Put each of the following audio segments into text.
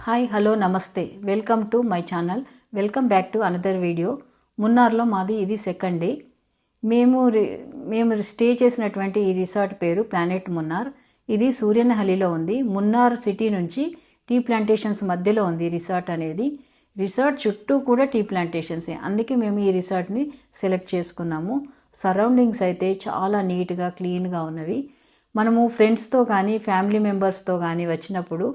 Hi hello నమస్తే welcome to my channel. Welcome back to another video. మున్నార్లో మాది ఇది సెకండ్ డే. మేము స్టే చేసినటువంటి ఈ రిసార్ట్ పేరు ప్లానెట్ మున్నార్. ఇది సూర్యనహల్లిలో ఉంది. మున్నార్ సిటీ నుంచి టీ ప్లాంటేషన్స్ మధ్యలో ఉంది ఈ రిసార్ట్ అనేది. రిసార్ట్ చుట్టూ కూడా టీ ప్లాంటేషన్సే, అందుకే మేము ఈ రిసార్ట్ని సెలెక్ట్ చేసుకున్నాము. సరౌండింగ్స్ అయితే చాలా నీట్గా క్లీన్గా ఉన్నవి. మనము ఫ్రెండ్స్తో కానీ ఫ్యామిలీ మెంబర్స్తో కానీ వచ్చినప్పుడు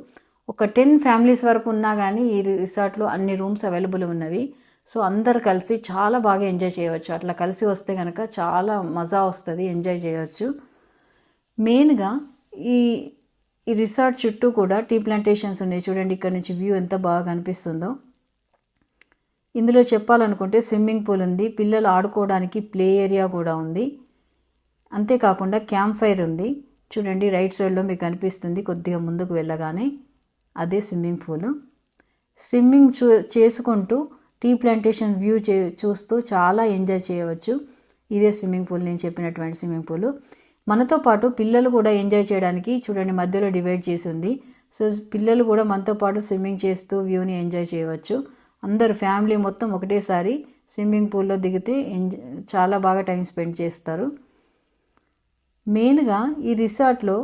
ఒక 10 ఫ్యామిలీస్ వరకు ఉన్నా కానీ ఈ రిసార్ట్లో అన్ని రూమ్స్ అవైలబుల్ ఉన్నవి. సో అందరు కలిసి చాలా బాగా ఎంజాయ్ చేయవచ్చు. అట్లా కలిసి వస్తే కనుక చాలా మజా వస్తుంది, ఎంజాయ్ చేయవచ్చు. మెయిన్గా ఈ ఈ రిసార్ట్ చుట్టూ కూడా టీ ప్లాంటేషన్స్ ఉన్నాయి. చూడండి ఇక్కడ నుంచి వ్యూ ఎంత బాగా కనిపిస్తుందో. ఇందులో చెప్పాలనుకుంటే స్విమ్మింగ్ పూల్ ఉంది, పిల్లలు ఆడుకోవడానికి ప్లే ఏరియా కూడా ఉంది. అంతేకాకుండా క్యాంప్ ఫైర్ ఉంది. చూడండి రైట్ సైడ్లో మీకు కనిపిస్తుంది. కొద్దిగా ముందుకు వెళ్ళగానే అదే స్విమ్మింగ్ పూల్. స్విమ్మింగ్ చేసుకుంటూ టీ ప్లాంటేషన్ వ్యూ చూస్తూ చాలా ఎంజాయ్ చేయవచ్చు. ఇదే స్విమ్మింగ్ పూల్, నేను చెప్పినటువంటి స్విమ్మింగ్ పూల్. మనతో పాటు పిల్లలు కూడా ఎంజాయ్ చేయడానికి చూడండి మధ్యలో డివైడ్ చేసి ఉంది. సో పిల్లలు కూడా మనతో పాటు స్విమ్మింగ్ చేస్తూ వ్యూని ఎంజాయ్ చేయవచ్చు. అందరు ఫ్యామిలీ మొత్తం ఒకటేసారి స్విమ్మింగ్ పూల్లో దిగితే చాలా బాగా టైం స్పెండ్ చేస్తారు. మెయిన్గా ఈ రిసార్ట్లో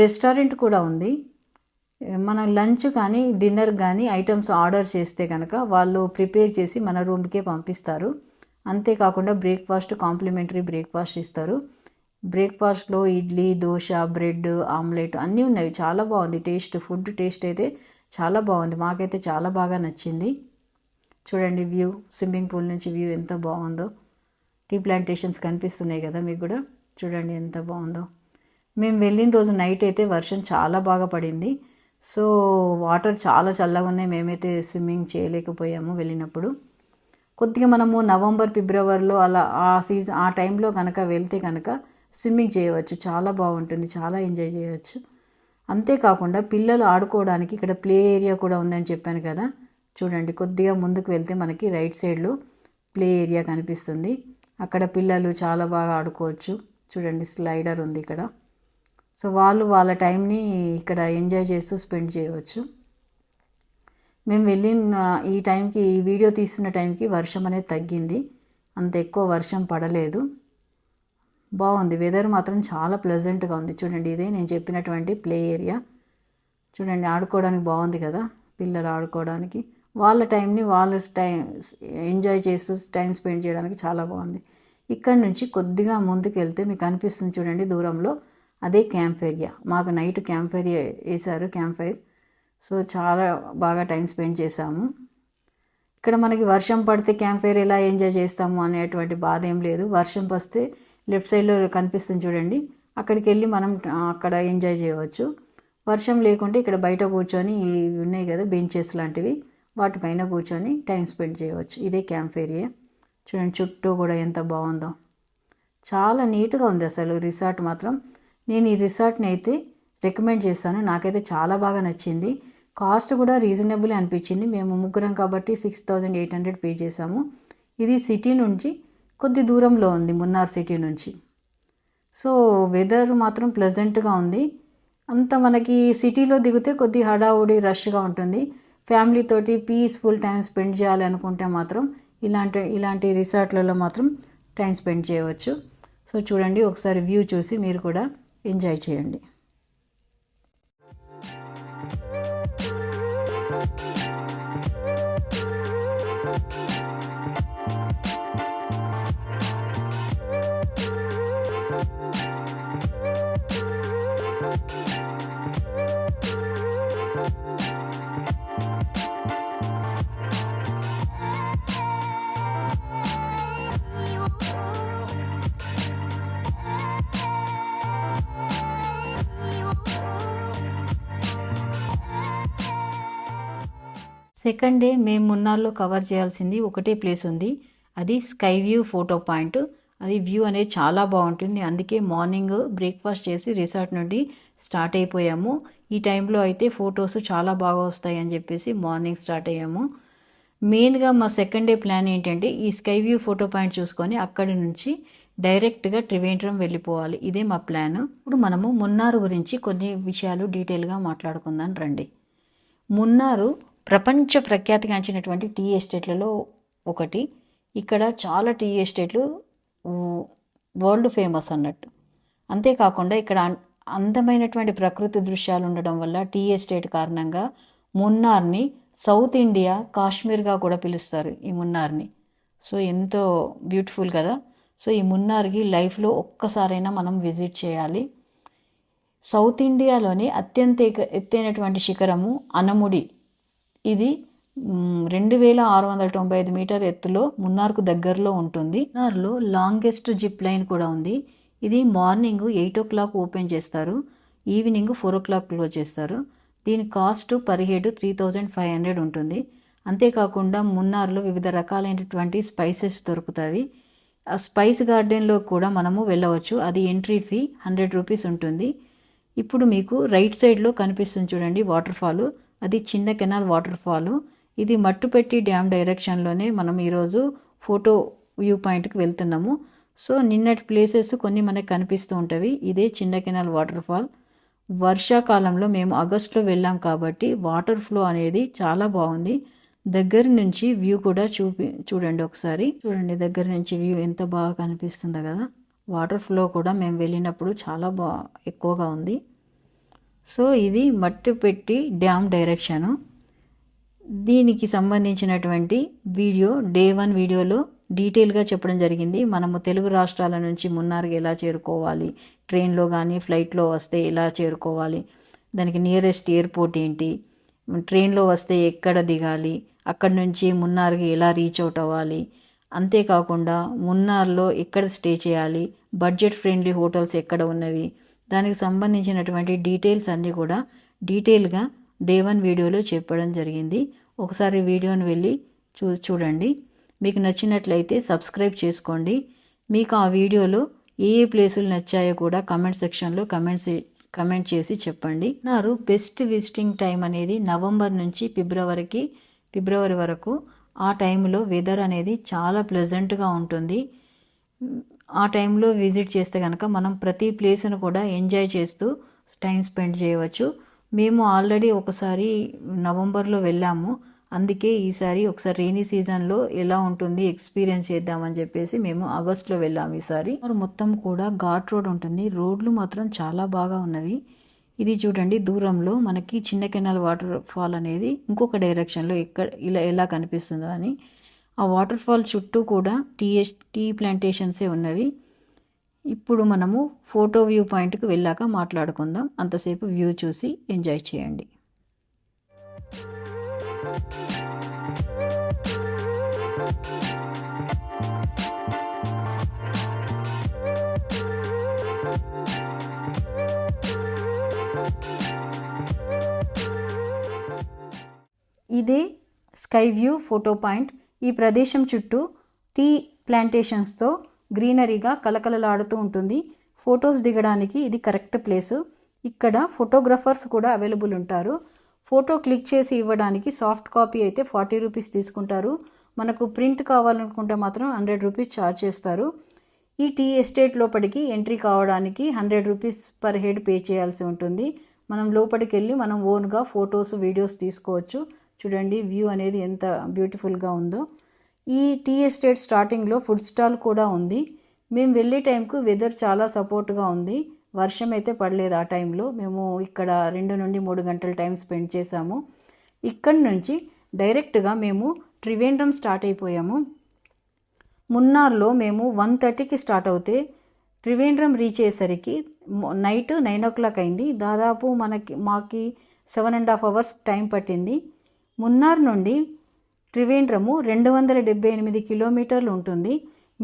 రెస్టారెంట్ కూడా ఉంది. మనం లంచ్ కానీ డిన్నర్ కానీ ఐటమ్స్ ఆర్డర్ చేస్తే కనుక వాళ్ళు ప్రిపేర్ చేసి మన రూమ్కే పంపిస్తారు. అంతేకాకుండా బ్రేక్ఫాస్ట్, కాంప్లిమెంటరీ బ్రేక్ఫాస్ట్ ఇస్తారు. బ్రేక్ఫాస్ట్లో ఇడ్లీ, దోశ, బ్రెడ్, ఆమ్లెట్ అన్నీ ఉన్నాయి. చాలా బాగుంది ఫుడ్ టేస్ట్ అయితే చాలా బాగుంది. మాకైతే చాలా బాగా నచ్చింది. చూడండి వ్యూ, స్విమ్మింగ్ పూల్ నుంచి వ్యూ ఎంత బాగుందో. టీ ప్లాంటేషన్స్ కనిపిస్తున్నాయి కదా మీకు కూడా. చూడండి ఎంత బాగుందో. మేము వెళ్ళిన రోజు నైట్ అయితే వర్షం చాలా బాగా పడింది. సో వాటర్ చాలా చల్లగా ఉన్నాయి. మేమైతే స్విమ్మింగ్ చేయలేకపోయాము వెళ్ళినప్పుడు. కొద్దిగా మనము నవంబర్, ఫిబ్రవరిలో అలా ఆ టైంలో కనుక వెళ్తే కనుక స్విమ్మింగ్ చేయవచ్చు. చాలా బాగుంటుంది, చాలా ఎంజాయ్ చేయవచ్చు. అంతేకాకుండా పిల్లలు ఆడుకోవడానికి ఇక్కడ ప్లే ఏరియా కూడా ఉందని చెప్పాను కదా. చూడండి కొద్దిగా ముందుకు వెళ్తే మనకి రైట్ సైడ్లో ప్లే ఏరియా కనిపిస్తుంది. అక్కడ పిల్లలు చాలా బాగా ఆడుకోవచ్చు. చూడండి స్లైడర్ ఉంది ఇక్కడ. సో వాళ్ళు వాళ్ళ టైంని ఇక్కడ ఎంజాయ్ చేస్తూ స్పెండ్ చేయవచ్చు. మేము వెళ్ళిన ఈ టైంకి, ఈ వీడియో తీసిన టైంకి వర్షం అనేది తగ్గింది. అంత ఎక్కువ వర్షం పడలేదు. బాగుంది, వెదర్ మాత్రం చాలా ప్లెజెంట్గా ఉంది. చూడండి ఇదే నేను చెప్పినటువంటి ప్లే ఏరియా. చూడండి ఆడుకోవడానికి బాగుంది కదా. పిల్లలు ఆడుకోవడానికి వాళ్ళ టైంని వాళ్ళు ఎంజాయ్ చేస్తూ టైం స్పెండ్ చేయడానికి చాలా బాగుంది. ఇక్కడ నుంచి కొద్దిగా ముందుకు వెళ్తే మీకు అనిపిస్తుంది చూడండి దూరంలో, అదే క్యాంప్ ఏరియా. మాకు నైట్ క్యాంప్ ఫైర్ వేశారు, క్యాంప్ ఫైర్. సో చాలా బాగా టైం స్పెండ్ చేశాము. ఇక్కడ మనకి వర్షం పడితే క్యాంప్ ఫైర్ ఎలా ఎంజాయ్ చేస్తాము అనేటువంటి బాధ ఏం లేదు. వర్షం వస్తే లెఫ్ట్ సైడ్లో కనిపిస్తుంది చూడండి, అక్కడికి వెళ్ళి మనం అక్కడ ఎంజాయ్ చేయవచ్చు. వర్షం లేకుంటే ఇక్కడ బయట కూర్చొని ఉన్నాయి కదా బెంచెస్ లాంటివి, వాటిపైన కూర్చొని టైం స్పెండ్ చేయవచ్చు. ఇదే క్యాంప్ ఏరియా. చూడండి చుట్టూ కూడా ఎంత బాగుందో. చాలా నీట్గా ఉంది అసలు రిసార్ట్ మాత్రం. నేను ఈ రిసార్ట్ని అయితే రికమెండ్ చేస్తాను. నాకైతే చాలా బాగా నచ్చింది. కాస్ట్ కూడా రీజనబుల్ అనిపించింది. మేము ముగ్గురం కాబట్టి 6800 పే చేసాము. ఇది సిటీ నుంచి కొద్ది దూరంలో ఉంది, మున్నార్ సిటీ నుంచి. సో వెదర్ మాత్రం ప్లెజెంట్గా ఉంది. అంత మనకి సిటీలో దిగితే కొద్ది హడావుడి రష్గా ఉంటుంది. ఫ్యామిలీతోటి పీస్ఫుల్ టైం స్పెండ్ చేయాలి అనుకుంటే మాత్రం ఇలాంటి రిసార్ట్లలో మాత్రం టైం స్పెండ్ చేయవచ్చు. సో చూడండి ఒకసారి వ్యూ చూసి మీరు కూడా ఎంజాయ్ చేయండి. సెకండ్ డే మేము మున్నార్లో కవర్ చేయాల్సింది ఒకటే ప్లేస్ ఉంది. అది స్కై వ్యూ ఫోటో పాయింట్. అది వ్యూ అనేది చాలా బాగుంటుంది. అందుకే మార్నింగ్ బ్రేక్ఫాస్ట్ చేసి రిసార్ట్ నుండి స్టార్ట్ అయిపోయాము. ఈ టైంలో అయితే ఫొటోస్ చాలా బాగా వస్తాయి అని చెప్పేసి మార్నింగ్ స్టార్ట్ అయ్యాము. మెయిన్గా మా సెకండ్ డే ప్లాన్ ఏంటంటే ఈ స్కై వ్యూ ఫోటో పాయింట్ చూసుకొని అక్కడి నుంచి డైరెక్ట్గా త్రివేంద్రం వెళ్ళిపోవాలి. ఇదే మా ప్లాన్. ఇప్పుడు మనము మున్నార్ గురించి కొన్ని విషయాలు డీటెయిల్గా మాట్లాడుకుందాం రండి. మున్నారు ప్రపంచ ప్రఖ్యాతిగాంచినటువంటి టీ ఎస్టేట్లలో ఒకటి. ఇక్కడ చాలా టీ ఎస్టేట్లు వరల్డ్ ఫేమస్ అన్నట్టు. అంతేకాకుండా ఇక్కడ అందమైనటువంటి ప్రకృతి దృశ్యాలు ఉండడం వల్ల టీ ఎస్టేట్ కారణంగా మున్నార్ని సౌత్ ఇండియా కాశ్మీర్గా కూడా పిలుస్తారు ఈ మున్నార్ని. సో ఎంతో బ్యూటిఫుల్ కదా. సో ఈ మున్నార్కి లైఫ్లో ఒక్కసారైనా మనం విజిట్ చేయాలి. సౌత్ ఇండియాలోని అత్యంత ఎత్తైనటువంటి శిఖరము అనముడి. ఇది 2695 మీటర్ ఎత్తులో మున్నార్కు దగ్గరలో ఉంటుంది. మున్నార్లో లాంగెస్ట్ జిప్ లైన్ కూడా ఉంది. ఇది మార్నింగ్ 8 o'clock ఓపెన్ చేస్తారు, ఈవినింగ్ 4 o'clock క్లోజ్ చేస్తారు. దీని కాస్ట్ పర్ హెడ్ 3500 ఉంటుంది. అంతేకాకుండా మున్నార్లో వివిధ రకాలైనటువంటి స్పైసెస్ దొరుకుతాయి. ఆ స్పైస్ గార్డెన్లో కూడా మనము వెళ్ళవచ్చు. అది ఎంట్రీ ఫీ 100 రూపీస్ ఉంటుంది. ఇప్పుడు మీకు రైట్ సైడ్లో కనిపిస్తుంది చూడండి వాటర్ ఫాల్. అది చిన్న కెనాల్ వాటర్ ఫాల్. ఇది మట్టుపెట్టి డ్యామ్ డైరెక్షన్లోనే మనం ఈరోజు ఫోటో వ్యూ పాయింట్కి వెళ్తున్నాము. సో నిన్నటి ప్లేసెస్ కొన్ని మనకు కనిపిస్తూ ఉంటాయి. ఇదే చిన్న కెనాల్ వాటర్ ఫాల్. వర్షాకాలంలో మేము ఆగస్టులో వెళ్ళాం కాబట్టి వాటర్ ఫ్లో అనేది చాలా బాగుంది. దగ్గర నుంచి వ్యూ కూడా చూడండి ఒకసారి. చూడండి దగ్గర నుంచి వ్యూ ఎంత బాగా కనిపిస్తుందో కదా. వాటర్ ఫ్లో కూడా మేము వెళ్ళినప్పుడు చాలా ఎక్కువగా ఉంది. సో ఇది మట్టుపెట్టి డ్యామ్ డైరెక్షను. దీనికి సంబంధించినటువంటి వీడియో డే 1 వీడియోలో డీటెయిల్గా చెప్పడం జరిగింది. మనము తెలుగు రాష్ట్రాల నుంచి మున్నార్కి ఎలా చేరుకోవాలి, ట్రైన్లో కానీ ఫ్లైట్లో వస్తే ఎలా చేరుకోవాలి, దానికి నియరెస్ట్ ఎయిర్పోర్ట్ ఏంటి, ట్రైన్లో వస్తే ఎక్కడ దిగాలి, అక్కడి నుంచి మున్నార్కి ఎలా రీచ్ అవుట్ అవ్వాలి, అంతేకాకుండా మున్నార్లో ఎక్కడ స్టే చేయాలి, బడ్జెట్ ఫ్రెండ్లీ హోటల్స్ ఎక్కడ ఉన్నవి, దానికి సంబంధించినటువంటి డీటెయిల్స్ అన్నీ కూడా డీటెయిల్గా డే 1 వీడియోలో చెప్పడం జరిగింది. ఒకసారి వీడియోని వెళ్ళి చూడండి. మీకు నచ్చినట్లయితే సబ్స్క్రైబ్ చేసుకోండి. మీకు ఆ వీడియోలో ఏ ప్లేసులు నచ్చాయో కూడా కమెంట్ సెక్షన్లో కమెంట్ చేసి చెప్పండి. నారు బెస్ట్ విజిటింగ్ టైం అనేది నవంబర్ నుంచి ఫిబ్రవరి వరకు. ఆ టైంలో వెదర్ అనేది చాలా ప్లెజెంట్గా ఉంటుంది. ఆ టైంలో విజిట్ చేస్తే కనుక మనం ప్రతి ప్లేస్ను కూడా ఎంజాయ్ చేస్తూ టైం స్పెండ్ చేయవచ్చు. మేము ఆల్రెడీ ఒకసారి నవంబర్లో వెళ్ళాము. అందుకే ఈసారి ఒకసారి రెయినీ సీజన్లో ఎలా ఉంటుంది ఎక్స్పీరియన్స్ చేద్దామని చెప్పేసి మేము ఆగస్టులో వెళ్ళాము. ఈసారి మొత్తం కూడా ఘాట్ రోడ్ ఉంటుంది. రోడ్లు మాత్రం చాలా బాగా ఉన్నవి. ఇది చూడండి దూరంలో మనకి చిన్న కెనాల్ వాటర్ ఫాల్ అనేది ఇంకొక డైరెక్షన్లో ఎలా కనిపిస్తుందో అని. ఆ వాటర్ ఫాల్ చుట్టూ కూడా టీ ప్లాంటేషన్సే ఉన్నవి. ఇప్పుడు మనము ఫోటో వ్యూ పాయింట్కి వెళ్ళాక మాట్లాడుకుందాం. అంతసేపు వ్యూ చూసి ఎంజాయ్ చేయండి. ఇదే స్కై వ్యూ ఫోటో పాయింట్. ఈ ప్రదేశం చుట్టూ టీ ప్లాంటేషన్స్తో గ్రీనరీగా కలకలలాడుతూ ఉంటుంది. ఫొటోస్ దిగడానికి ఇది కరెక్ట్ ప్లేసు. ఇక్కడ ఫోటోగ్రఫర్స్ కూడా అవైలబుల్ ఉంటారు. ఫోటో క్లిక్ చేసి ఇవ్వడానికి సాఫ్ట్ కాపీ అయితే 40 రూపీస్ తీసుకుంటారు. మనకు ప్రింట్ కావాలనుకుంటే మాత్రం 100 రూపీస్ ఛార్జ్ చేస్తారు. ఈ టీ ఎస్టేట్ లోపలికి ఎంట్రీ కావడానికి 100 రూపీస్ పర్ హెడ్ పే చేయాల్సి ఉంటుంది. మనం లోపలికి వెళ్ళి మనం ఓన్గా ఫొటోస్ వీడియోస్ తీసుకోవచ్చు. చూడండి వ్యూ అనేది ఎంత బ్యూటిఫుల్గా ఉందో. ఈ టీ ఎస్టేట్ స్టార్టింగ్లో ఫుడ్ స్టాల్ కూడా ఉంది. మేము వెళ్ళే టైంకు వెదర్ చాలా సపోర్ట్గా ఉంది. వర్షం అయితే పడలేదు ఆ టైంలో. మేము ఇక్కడ 2 నుండి 3 గంటల టైం స్పెండ్ చేశాము. ఇక్కడి నుంచి డైరెక్ట్గా మేము త్రివేంద్రం స్టార్ట్ అయిపోయాము. మున్నార్లో మేము 1:30కి స్టార్ట్ అవుతే త్రివేంద్రం రీచ్ అయ్యేసరికి నైట్ 9 o'clock అయింది. దాదాపు మాకి 7.5 hours టైం పట్టింది. మున్నార్ నుండి త్రివేంద్రము 278 కిలోమీటర్లు ఉంటుంది.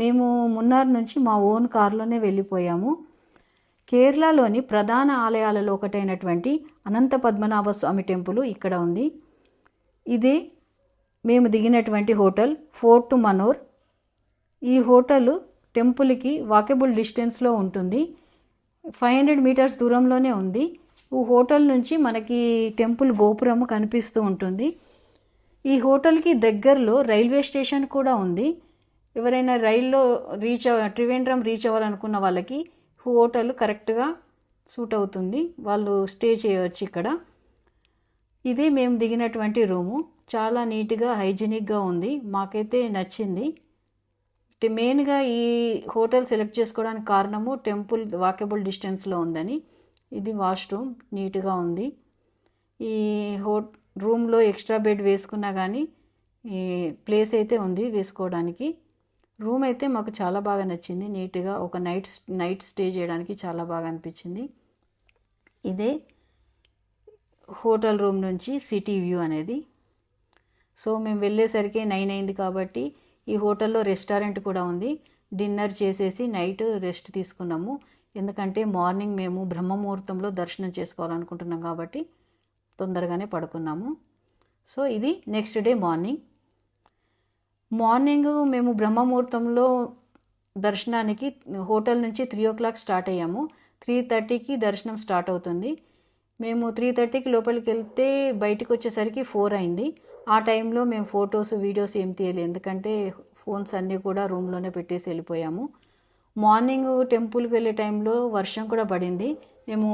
మేము మున్నార్ నుంచి మా ఓన్ కార్లోనే వెళ్ళిపోయాము. కేరళలోని ప్రధాన ఆలయాలలో ఒకటైనటువంటి అనంత పద్మనాభ స్వామి టెంపుల్ ఇక్కడ ఉంది. ఇదే మేము దిగినటువంటి హోటల్ ఫోర్ట్ మనోర్. ఈ హోటల్ టెంపుల్కి వాకబుల్ డిస్టెన్స్లో ఉంటుంది. 500 meters దూరంలోనే ఉంది. ఈ హోటల్ నుంచి మనకి టెంపుల్ గోపురము కనిపిస్తూ ఉంటుంది. ఈ హోటల్కి దగ్గరలో రైల్వే స్టేషన్ కూడా ఉంది. ఎవరైనా రైల్లో త్రివేంద్రం రీచ్ అవ్వాలనుకున్న వాళ్ళకి హోటల్ కరెక్ట్గా సూట్ అవుతుంది. వాళ్ళు స్టే చేయవచ్చు ఇక్కడ. ఇది మేము దిగినటువంటి రూము. చాలా నీట్గా హైజీనిక్గా ఉంది, మాకైతే నచ్చింది. మెయిన్గా ఈ హోటల్ సెలెక్ట్ చేసుకోవడానికి కారణము టెంపుల్ వాకబుల్ డిస్టెన్స్లో ఉందని. ఇది వాష్రూమ్ నీట్గా ఉంది. ఈ రూమ్లో ఎక్స్ట్రా బెడ్ వేసుకున్నా కానీ ఈ ప్లేస్ అయితే ఉంది వేసుకోవడానికి. రూమ్ అయితే మాకు చాలా బాగా నచ్చింది, నీట్గా ఒక నైట్ స్టే చేయడానికి చాలా బాగా అనిపించింది. ఇదే హోటల్ రూమ్ నుంచి సిటీ వ్యూ అనేది. సో మేము వెళ్ళేసరికి 9 అయింది కాబట్టి ఈ హోటల్లో రెస్టారెంట్ కూడా ఉంది. డిన్నర్ చేసేసి నైట్ రెస్ట్ తీసుకున్నాము, ఎందుకంటే మార్నింగ్ మేము బ్రహ్మముహూర్తంలో దర్శనం చేసుకోవాలనుకుంటున్నాం కాబట్టి తొందరగానే పడుకున్నాము. సో ఇది నెక్స్ట్ డే మార్నింగ్ మేము బ్రహ్మముహూర్తంలో దర్శనానికి హోటల్ నుంచి 3 o'clock స్టార్ట్ అయ్యాము. 3:30కి దర్శనం స్టార్ట్ అవుతుంది. మేము 3:30కి లోపలికి వెళ్తే బయటకు వచ్చేసరికి 4 అయింది. ఆ టైంలో మేము ఫొటోస్ వీడియోస్ ఏం తీయలేదు, ఎందుకంటే ఫోన్స్ అన్నీ కూడా రూమ్లోనే పెట్టేసి వెళ్ళిపోయాము. మార్నింగ్ టెంపుల్కి వెళ్ళే టైంలో వర్షం కూడా పడింది. మేము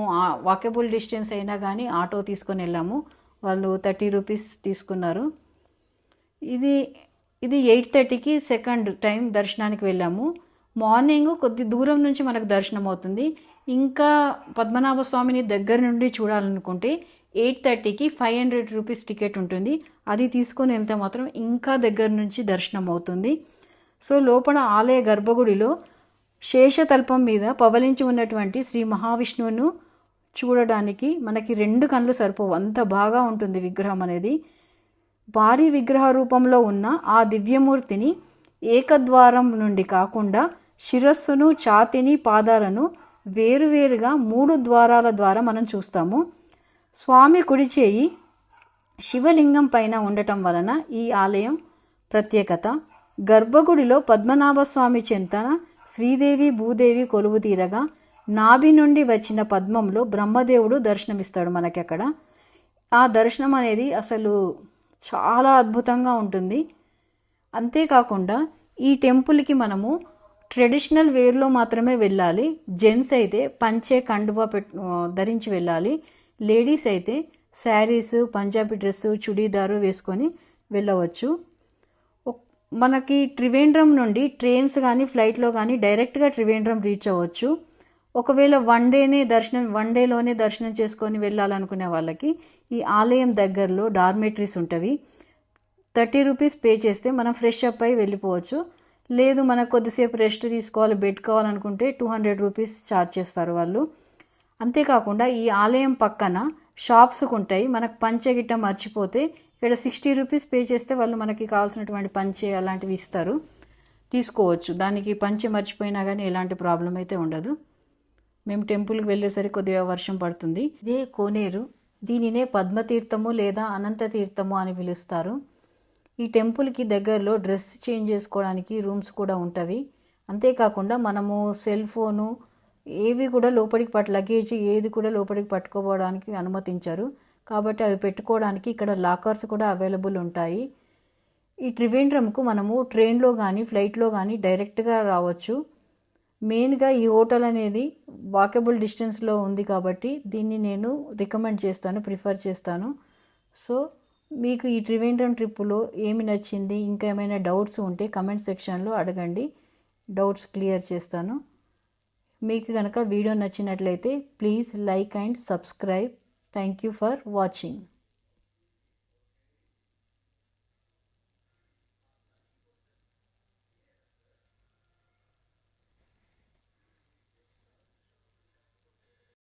వాకబుల్ డిస్టెన్స్ అయినా కానీ ఆటో తీసుకొని వెళ్ళాము. వాళ్ళు 30 రూపీస్ తీసుకున్నారు. ఇది 8:30కి సెకండ్ టైం దర్శనానికి వెళ్ళాము. మార్నింగ్ కొద్ది దూరం నుంచి మనకు దర్శనం అవుతుంది. ఇంకా పద్మనాభ స్వామిని దగ్గర నుండి చూడాలనుకుంటే 8:30కి 500 రూపీస్ టికెట్ ఉంటుంది. అది తీసుకొని వెళ్తే మాత్రం ఇంకా దగ్గర నుంచి దర్శనం అవుతుంది. సో లోపల ఆలయ గర్భగుడిలో శేషతల్పం మీద పవలించి ఉన్నటువంటి శ్రీ మహావిష్ణువును చూడడానికి మనకి 2 కళ్ళు సరిపోవు, అంత బాగా ఉంటుంది విగ్రహం అనేది. భారీ విగ్రహ రూపంలో ఉన్న ఆ దివ్యమూర్తిని ఏకద్వారం నుండి కాకుండా శిరస్సును, ఛాతిని, పాదాలను వేరువేరుగా 3 ద్వారాల ద్వారా మనం చూస్తాము. స్వామి కుడి చేయి శివలింగం పైన ఉండటం వలన ఈ ఆలయం ప్రత్యేకత. గర్భగుడిలో పద్మనాభస్వామి చెంతన శ్రీదేవి భూదేవి కొలువు తీరగా నాభి నుండి వచ్చిన పద్మంలో బ్రహ్మదేవుడు దర్శనమిస్తాడు మనకి అక్కడ. ఆ దర్శనం అనేది అసలు చాలా అద్భుతంగా ఉంటుంది. అంతేకాకుండా ఈ టెంపుల్కి మనము ట్రెడిషనల్ వేర్లో మాత్రమే వెళ్ళాలి. జెంట్స్ అయితే పంచే కండువా ధరించి వెళ్ళాలి. లేడీస్ అయితే శారీస్, పంజాబీ డ్రెస్సు, చుడీదారు వేసుకొని వెళ్ళవచ్చు. మనకి త్రివేంద్రం నుండి ట్రైన్స్ కానీ ఫ్లైట్లో కానీ డైరెక్ట్గా త్రివేంద్రం రీచ్ అవ్వచ్చు. ఒకవేళ వన్ డేలోనే దర్శనం చేసుకొని వెళ్ళాలనుకునే వాళ్ళకి ఈ ఆలయం దగ్గరలో డార్మెటరీస్ ఉంటవి. 30 రూపీస్ పే చేస్తే మనం ఫ్రెష్ అప్ అయి వెళ్ళిపోవచ్చు. లేదు మనకు కొద్దిసేపు రెస్ట్ తీసుకోవాలి, బెడ్ కావాలనుకుంటే 200 రూపీస్ ఛార్జ్ చేస్తారు వాళ్ళు. అంతేకాకుండా ఈ ఆలయం పక్కన షాప్స్ ఉంటాయి. మనకు పంచె గిట్ట మర్చిపోతే ఇక్కడ 60 రూపీస్ పే చేస్తే వాళ్ళు మనకి కావాల్సినటువంటి పంచె అలాంటివి ఇస్తారు, తీసుకోవచ్చు. దానికి పంచె మర్చిపోయినా కానీ ఎలాంటి ప్రాబ్లం అయితే ఉండదు. మేము టెంపుల్కి వెళ్ళేసరికి కొద్దిగా వర్షం పడుతుంది. ఇదే కోనేరు, దీనినే పద్మతీర్థము లేదా అనంత తీర్థము అని పిలుస్తారు. ఈ టెంపుల్కి దగ్గరలో డ్రెస్ చేంజ్ చేసుకోవడానికి రూమ్స్ కూడా ఉంటవి. అంతేకాకుండా మనము సెల్ ఫోను ఏవి కూడా లోపలికి లగేజ్ ఏది కూడా లోపలికి పట్టుకోవడానికి అనుమతించరు. కాబట్టి అవి పెట్టుకోవడానికి ఇక్కడ లాకర్స్ కూడా అవైలబుల్ ఉంటాయి. ఈ త్రివేంద్రంకు మనము ట్రైన్లో కానీ ఫ్లైట్లో కానీ డైరెక్ట్గా రావచ్చు. మెయిన్గా ఈ హోటల్ అనేది వాకబుల్ డిస్టెన్స్లో ఉంది కాబట్టి దీన్ని నేను ప్రిఫర్ చేస్తాను. సో మీకు ఈ త్రివేంద్రం ట్రిప్పులో ఏమి నచ్చింది, ఇంకా ఏమైనా డౌట్స్ ఉంటే కమెంట్ సెక్షన్లో అడగండి, డౌట్స్ క్లియర్ చేస్తాను. మీకు కనుక వీడియో నచ్చినట్లయితే please like and subscribe. Thank you for watching.